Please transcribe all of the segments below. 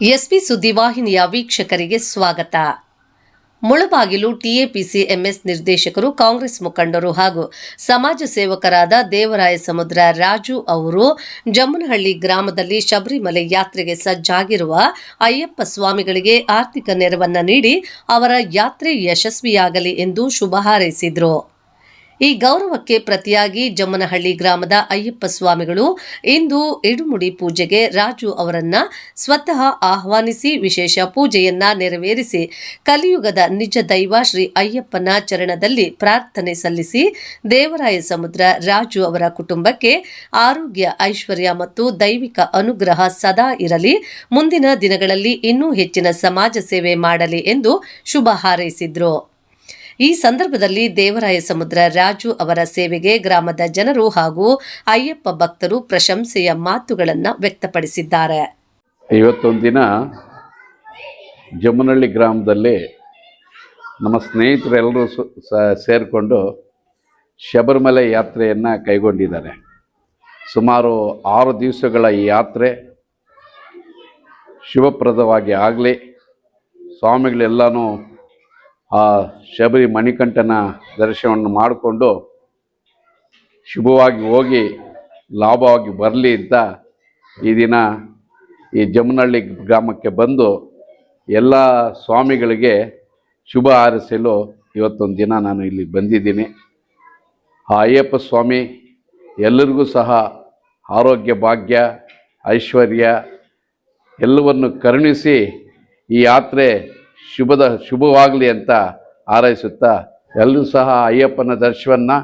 SP ಸುದ್ದಿವಾಹಿನಿಯ ವೀಕ್ಷಕರಿಗೆ ಸ್ವಾಗತ. Mulbagal TAPC MS ನಿರ್ದೇಶಕರು, ಕಾಂಗ್ರೆಸ್ ಮುಖಂಡರು ಹಾಗೂ ಸಮಾಜ ಸೇವಕರಾದ ದೇವರಾಯಸಮುದ್ರ ರಾಜು ಅವರು ಜಮ್ಮನಹಳ್ಳಿ ಗ್ರಾಮದಲ್ಲಿ ಶಬರಿಮಲೆ ಯಾತ್ರೆಗೆ ಸಜ್ಜಾಗಿರುವ ಅಯ್ಯಪ್ಪ ಸ್ವಾಮಿಗಳಿಗೆ ಆರ್ಥಿಕ ನೆರವನ್ನು ನೀಡಿ ಅವರ ಯಾತ್ರೆ ಯಶಸ್ವಿಯಾಗಲಿ ಎಂದು ಶುಭ ಹಾರೈಸಿದರು. ಈ ಗೌರವಕ್ಕೆ ಪ್ರತಿಯಾಗಿ ಜಮ್ಮನಹಳ್ಳಿ ಗ್ರಾಮದ ಅಯ್ಯಪ್ಪ ಸ್ವಾಮಿಗಳು ಇಂದು ಇಡುಮುಡಿ ಪೂಜೆಗೆ ರಾಜು ಅವರನ್ನ ಸ್ವತಃ ಆಹ್ವಾನಿಸಿ ವಿಶೇಷ ಪೂಜೆಯನ್ನ ನೆರವೇರಿಸಿ ಕಲಿಯುಗದ ನಿಜ ದೈವ ಶ್ರೀ ಅಯ್ಯಪ್ಪನ ಚರಣದಲ್ಲಿ ಪ್ರಾರ್ಥನೆ ಸಲ್ಲಿಸಿ ದೇವರಾಯಸಮುದ್ರ ರಾಜು ಅವರ ಕುಟುಂಬಕ್ಕೆ ಆರೋಗ್ಯ, ಐಶ್ವರ್ಯ ಮತ್ತು ದೈವಿಕ ಅನುಗ್ರಹ ಸದಾ ಇರಲಿ, ಮುಂದಿನ ದಿನಗಳಲ್ಲಿ ಇನ್ನೂ ಹೆಚ್ಚಿನ ಸಮಾಜ ಸೇವೆ ಮಾಡಲಿ ಎಂದು ಶುಭ ಹಾರೈಸಿದರು. ಈ ಸಂದರ್ಭದಲ್ಲಿ ದೇವರಾಯಸಮುದ್ರ ರಾಜು ಅವರ ಸೇವೆಗೆ ಗ್ರಾಮದ ಜನರು ಹಾಗೂ ಅಯ್ಯಪ್ಪ ಭಕ್ತರು ಪ್ರಶಂಸೆಯ ಮಾತುಗಳನ್ನು ವ್ಯಕ್ತಪಡಿಸಿದ್ದಾರೆ. ಇವತ್ತೊಂದು ದಿನ ಜಮ್ಮನಹಳ್ಳಿ ಗ್ರಾಮದಲ್ಲಿ ನಮ್ಮ ಸ್ನೇಹಿತರೆಲ್ಲರೂ ಸೇರಿಕೊಂಡು ಶಬರಿಮಲೆ ಯಾತ್ರೆಯನ್ನು ಕೈಗೊಂಡಿದ್ದಾರೆ. ಸುಮಾರು 6 ದಿವಸಗಳ ಈ ಯಾತ್ರೆ ಶುಭಪ್ರದವಾಗಿ ಆಗಲಿ, ಸ್ವಾಮಿಗಳೆಲ್ಲನೂ ಆ ಶಬರಿ ಮಣಿಕಂಠನ ದರ್ಶನವನ್ನು ಮಾಡಿಕೊಂಡು ಶುಭವಾಗಿ ಹೋಗಿ ಲಾಭವಾಗಿ ಬರಲಿ ಅಂತ ಈ ದಿನ ಈ ಜಮ್ಮನಹಳ್ಳಿ ಗ್ರಾಮಕ್ಕೆ ಬಂದು ಎಲ್ಲ ಸ್ವಾಮಿಗಳಿಗೆ ಶುಭ ಹಾರೈಸಲು ಇವತ್ತೊಂದು ದಿನ ನಾನು ಇಲ್ಲಿ ಬಂದಿದ್ದೀನಿ. ಆ ಅಯ್ಯಪ್ಪ ಸ್ವಾಮಿ ಎಲ್ಲರಿಗೂ ಸಹ ಆರೋಗ್ಯ, ಭಾಗ್ಯ, ಐಶ್ವರ್ಯ ಎಲ್ಲವನ್ನು ಕರುಣಿಸಿ ಈ ಯಾತ್ರೆ ಶುಭವಾಗಲಿ ಅಂತ ಹಾರೈಸುತ್ತಾ, ಎಲ್ಲರೂ ಸಹ ಅಯ್ಯಪ್ಪನ ದರ್ಶನ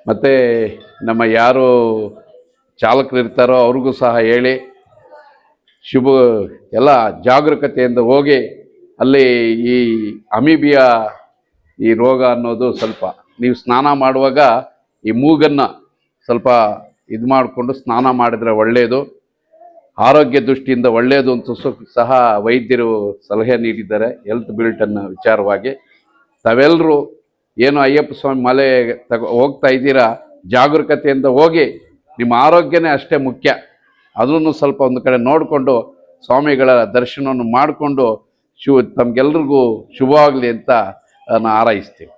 ಮತ್ತು ನಮ್ಮ ಯಾರು ಚಾಲಕರು ಇರ್ತಾರೋ ಅವ್ರಿಗೂ ಸಹ ಹೇಳಿ ಎಲ್ಲ ಜಾಗರೂಕತೆಯಿಂದ ಹೋಗಿ ಅಲ್ಲಿ ಈ ಅಮೀಬಿಯಾ ಈ ರೋಗ ಅನ್ನೋದು ಸ್ವಲ್ಪ ನೀವು ಸ್ನಾನ ಮಾಡುವಾಗ ಈ ಮೂಗನ್ನು ಸ್ವಲ್ಪ ಇದು ಮಾಡಿಕೊಂಡು ಸ್ನಾನ ಮಾಡಿದರೆ ಒಳ್ಳೆಯದು, ಆರೋಗ್ಯ ದೃಷ್ಟಿಯಿಂದ ಒಳ್ಳೆಯದು ಅಂತ ಸಹ ವೈದ್ಯರು ಸಲಹೆ ನೀಡಿದ್ದಾರೆ. ಹೆಲ್ತ್ ಬಿಲ್ಟನ್ನು ವಿಚಾರವಾಗಿ ತಾವೆಲ್ಲರೂ ಏನು ಅಯ್ಯಪ್ಪ ಸ್ವಾಮಿ ಮಲೆ ಹೋಗ್ತಾ ಇದ್ದೀರಾ, ಜಾಗರೂಕತೆಯಿಂದ ಹೋಗಿ, ನಿಮ್ಮ ಆರೋಗ್ಯನೇ ಅಷ್ಟೇ ಮುಖ್ಯ. ಅದನ್ನು ಸ್ವಲ್ಪ ಒಂದು ಕಡೆ ನೋಡಿಕೊಂಡು ಸ್ವಾಮಿಗಳ ದರ್ಶನವನ್ನು ಮಾಡಿಕೊಂಡು ತಮಗೆಲ್ರಿಗೂ ಶುಭವಾಗಲಿ ಅಂತ ನಾನು ಹಾರೈಸ್ತೀನಿ.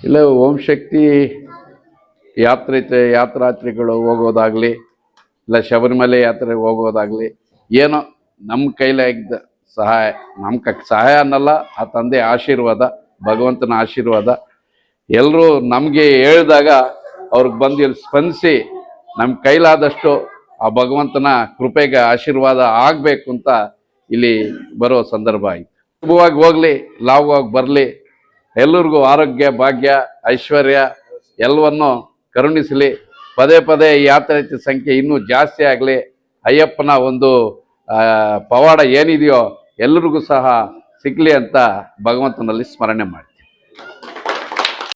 ಇಲ್ಲ, ಓಂ ಶಕ್ತಿ ಯಾತ್ರಾರ್ಥಿಗಳು ಹೋಗೋದಾಗಲಿ, ಇಲ್ಲ ಶಬರಿಮಲೆ ಯಾತ್ರೆಗೆ ಹೋಗೋದಾಗಲಿ, ಏನೋ ನಮ್ಮ ಕೈಲಾಗಿದ್ದ ಸಹಾಯ, ನಮ್ಮ ಸಹಾಯ ಅನ್ನಲ್ಲ, ಆ ತಂದೆ ಆಶೀರ್ವಾದ, ಭಗವಂತನ ಆಶೀರ್ವಾದ. ಎಲ್ಲರೂ ನಮಗೆ ಹೇಳಿದಾಗ ಅವ್ರಿಗೆ ಬಂದು ಇಲ್ಲಿ ಸ್ಪಂದಿಸಿ ನಮ್ಮ ಕೈಲಾದಷ್ಟು ಆ ಭಗವಂತನ ಕೃಪೆಗೆ ಆಶೀರ್ವಾದ ಆಗಬೇಕು ಅಂತ ಇಲ್ಲಿ ಬರೋ ಸಂದರ್ಭ ಆಯಿತು. ಶುಭವಾಗಿ ಹೋಗಲಿ, ಲಾಭವಾಗಿ ಬರಲಿ, ಎಲ್ಲರಿಗೂ ಆರೋಗ್ಯ, ಭಾಗ್ಯ, ಐಶ್ವರ್ಯ ಎಲ್ಲವನ್ನು ಕರುಣಿಸಲಿ. ಪದೇ ಪದೇ ಈ ಯಾತ್ರಾರ್ಥಿ ಸಂಖ್ಯೆ ಇನ್ನೂ ಜಾಸ್ತಿ ಆಗಲಿ. ಅಯ್ಯಪ್ಪನ ಒಂದು ಪವಾಡ ಏನಿದೆಯೋ ಎಲ್ಲರಿಗೂ ಸಹ ಸಿಗಲಿ ಅಂತ ಭಗವಂತನಲ್ಲಿ ಸ್ಮರಣೆ ಮಾಡಿ.